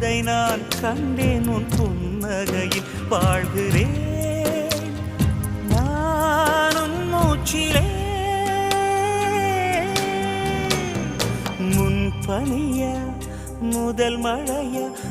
என்பதை நான் கண்டேன் உன் புன்னகையில் வாழ்கிறேன் நானும் மூச்சிலே முன்பனிய முதல் மழைய